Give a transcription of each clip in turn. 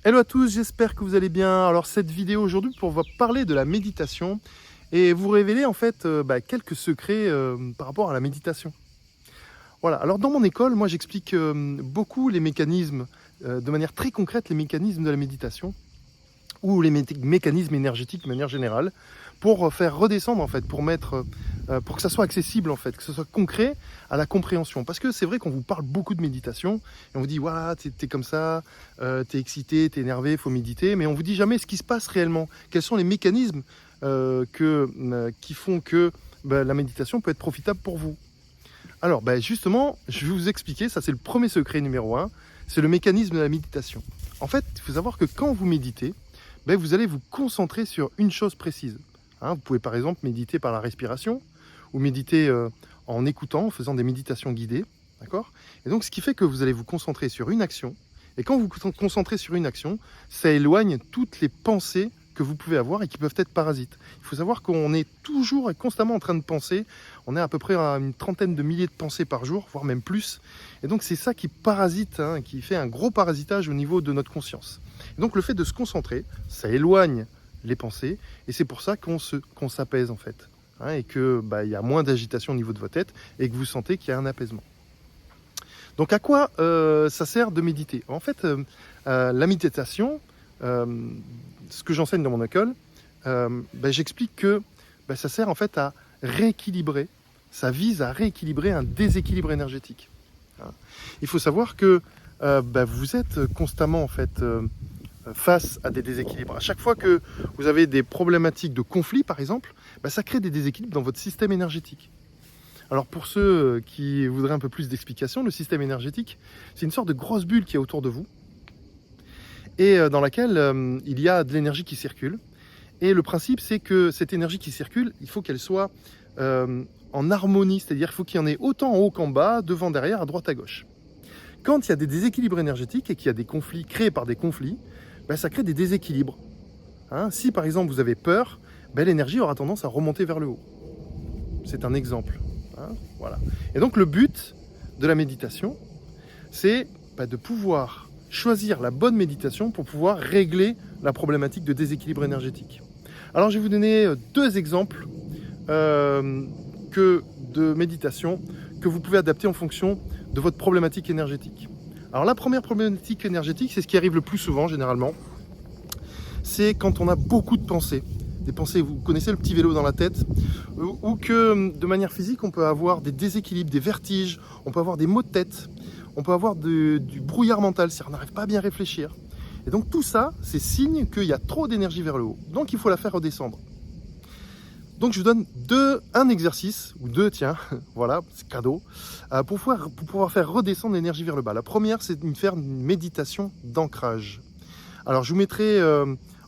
Hello à tous, j'espère que vous allez bien. Alors cette vidéo aujourd'hui pour vous parler de la méditation et vous révéler en fait quelques secrets par rapport à la méditation. Voilà, alors dans mon école, moi j'explique beaucoup les mécanismes, de manière très concrète, les mécanismes de la méditation ou les mécanismes énergétiques de manière générale pour faire redescendre en fait, pour que ça soit accessible en fait, que ce soit concret à la compréhension. Parce que c'est vrai qu'on vous parle beaucoup de méditation et on vous dit voilà, t'es comme ça, t'es excité, t'es énervé, faut méditer, mais on vous dit jamais ce qui se passe réellement. Quels sont les mécanismes qui font que la méditation peut être profitable pour vous. Alors justement, je vais vous expliquer, ça c'est le premier secret numéro 1, c'est le mécanisme de la méditation. En fait, il faut savoir que quand vous méditez, vous allez vous concentrer sur une chose précise. Vous pouvez par exemple méditer par la respiration ou méditer en écoutant, en faisant des méditations guidées. D'accord ? Et donc ce qui fait que vous allez vous concentrer sur une action. Et quand vous vous concentrez sur une action, ça éloigne toutes les pensées que vous pouvez avoir et qui peuvent être parasites. Il faut savoir qu'on est toujours et constamment en train de penser. On est à peu près à une trentaine de milliers de pensées par jour, voire même plus. Et donc c'est ça qui parasite, qui fait un gros parasitage au niveau de notre conscience. Et donc le fait de se concentrer, ça éloigne les pensées et c'est pour ça qu'on s'apaise en fait. Et qu'il y a moins d'agitation au niveau de votre tête et que vous sentez qu'il y a un apaisement. Donc à quoi ça sert de méditer ? En fait, la méditation, ce que j'enseigne dans mon école, j'explique que ça sert en fait à rééquilibrer, ça vise à rééquilibrer un déséquilibre énergétique. Il faut savoir que vous êtes constamment en fait face à des déséquilibres. À chaque fois que vous avez des problématiques de conflit, par exemple, ça crée des déséquilibres dans votre système énergétique. Alors pour ceux qui voudraient un peu plus d'explications, le système énergétique, c'est une sorte de grosse bulle qui est autour de vous et dans laquelle il y a de l'énergie qui circule. Et le principe, c'est que cette énergie qui circule, il faut qu'elle soit en harmonie, c'est-à-dire qu'il faut qu'il y en ait autant en haut qu'en bas, devant, derrière, à droite, à gauche. Quand il y a des déséquilibres énergétiques et qu'il y a des conflits créés par des conflits, ça crée des déséquilibres. Si par exemple vous avez peur, l'énergie aura tendance à remonter vers le haut. C'est un exemple. Voilà. Et donc le but de la méditation, c'est de pouvoir choisir la bonne méditation pour pouvoir régler la problématique de déséquilibre énergétique. Alors je vais vous donner 2 exemples de méditation que vous pouvez adapter en fonction de votre problématique énergétique. Alors la première problématique énergétique, c'est ce qui arrive le plus souvent généralement, c'est quand on a beaucoup de pensées. Des pensées, vous connaissez le petit vélo dans la tête, ou que de manière physique, on peut avoir des déséquilibres, des vertiges, on peut avoir des maux de tête, on peut avoir du brouillard mental, c'est-à-dire on n'arrive pas à bien réfléchir. Et donc tout ça, c'est signe qu'il y a trop d'énergie vers le haut. Donc il faut la faire redescendre. Donc je vous donne un exercice, ou 2, tiens, voilà, c'est cadeau, pour pouvoir faire redescendre l'énergie vers le bas. La première, c'est de faire une méditation d'ancrage. Alors je vous mettrai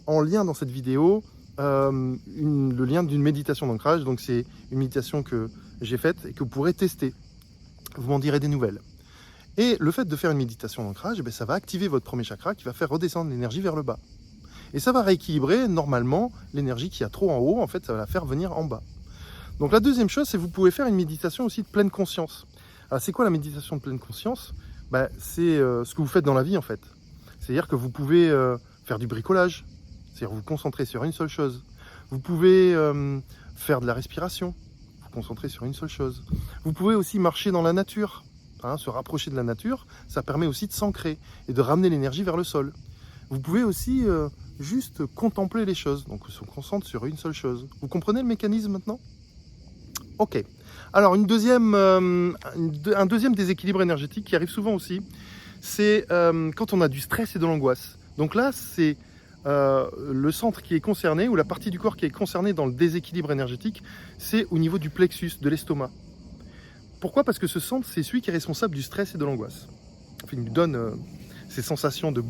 en lien dans cette vidéo le lien d'une méditation d'ancrage. Donc c'est une méditation que j'ai faite et que vous pourrez tester. Vous m'en direz des nouvelles. Et le fait de faire une méditation d'ancrage, ça va activer votre premier chakra qui va faire redescendre l'énergie vers le bas. Et ça va rééquilibrer normalement l'énergie qui a trop en haut, en fait ça va la faire venir en bas. Donc la deuxième chose, c'est que vous pouvez faire une méditation aussi de pleine conscience. Alors c'est quoi la méditation de pleine conscience ? C'est ce que vous faites dans la vie en fait. C'est-à-dire que vous pouvez faire du bricolage, c'est-à-dire vous concentrer sur une seule chose. Vous pouvez faire de la respiration, vous concentrer sur une seule chose. Vous pouvez aussi marcher dans la nature, se rapprocher de la nature, ça permet aussi de s'ancrer et de ramener l'énergie vers le sol. Vous pouvez aussi juste contempler les choses, donc on se concentre sur une seule chose. Vous comprenez le mécanisme maintenant ? Ok. Alors un deuxième déséquilibre énergétique qui arrive souvent aussi, c'est quand on a du stress et de l'angoisse. Donc là, c'est le centre qui est concerné, ou la partie du corps qui est concernée dans le déséquilibre énergétique, c'est au niveau du plexus, de l'estomac. Pourquoi ? Parce que ce centre, c'est celui qui est responsable du stress et de l'angoisse. Enfin, il nous donne ces sensations de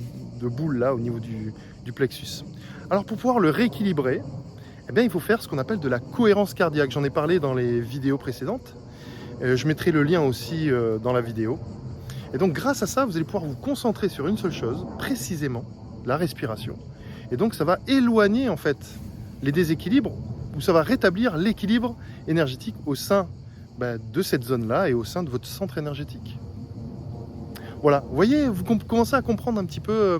boule là au niveau du plexus. Alors pour pouvoir le rééquilibrer, il faut faire ce qu'on appelle de la cohérence cardiaque. J'en ai parlé dans les vidéos précédentes. Je mettrai le lien aussi dans la vidéo. Et donc grâce à ça, vous allez pouvoir vous concentrer sur une seule chose, précisément la respiration. Et donc ça va éloigner en fait les déséquilibres, ou ça va rétablir l'équilibre énergétique au sein de cette zone-là et au sein de votre centre énergétique. Voilà, vous voyez, vous commencez à comprendre un petit peu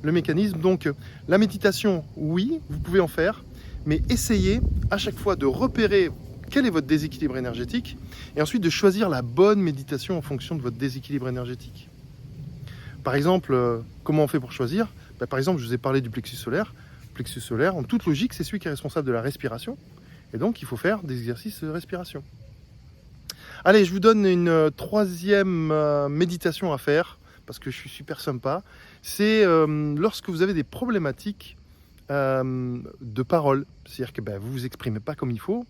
le mécanisme. Donc la méditation, oui, vous pouvez en faire, mais essayez à chaque fois de repérer quel est votre déséquilibre énergétique et ensuite de choisir la bonne méditation en fonction de votre déséquilibre énergétique. Par exemple, comment on fait pour choisir? Par exemple, je vous ai parlé du plexus solaire. Le plexus solaire, en toute logique, c'est celui qui est responsable de la respiration. Et donc, il faut faire des exercices de respiration. Allez, je vous donne une troisième méditation à faire, parce que je suis super sympa. C'est lorsque vous avez des problématiques de parole. C'est-à-dire que vous vous exprimez pas comme il faut,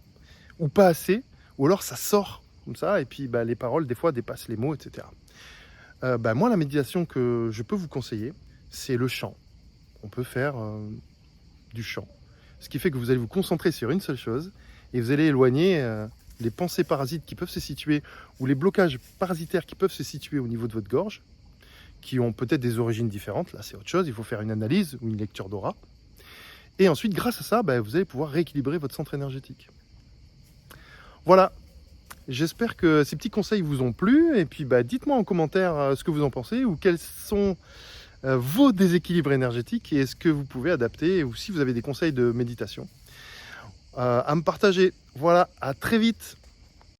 ou pas assez, ou alors ça sort comme ça, et puis les paroles, des fois, dépassent les mots, etc. Moi, la méditation que je peux vous conseiller, c'est le chant. On peut faire du chant. Ce qui fait que vous allez vous concentrer sur une seule chose, et vous allez éloigner les pensées parasites qui peuvent se situer, ou les blocages parasitaires qui peuvent se situer au niveau de votre gorge, qui ont peut-être des origines différentes. Là, c'est autre chose, il faut faire une analyse ou une lecture d'aura. Et ensuite, grâce à ça, vous allez pouvoir rééquilibrer votre centre énergétique. Voilà, j'espère que ces petits conseils vous ont plu. Et puis, dites-moi en commentaire ce que vous en pensez, ou quels sont vos déséquilibres énergétiques, et est-ce que vous pouvez adapter, ou si vous avez des conseils de méditation à me partager. Voilà, à très vite.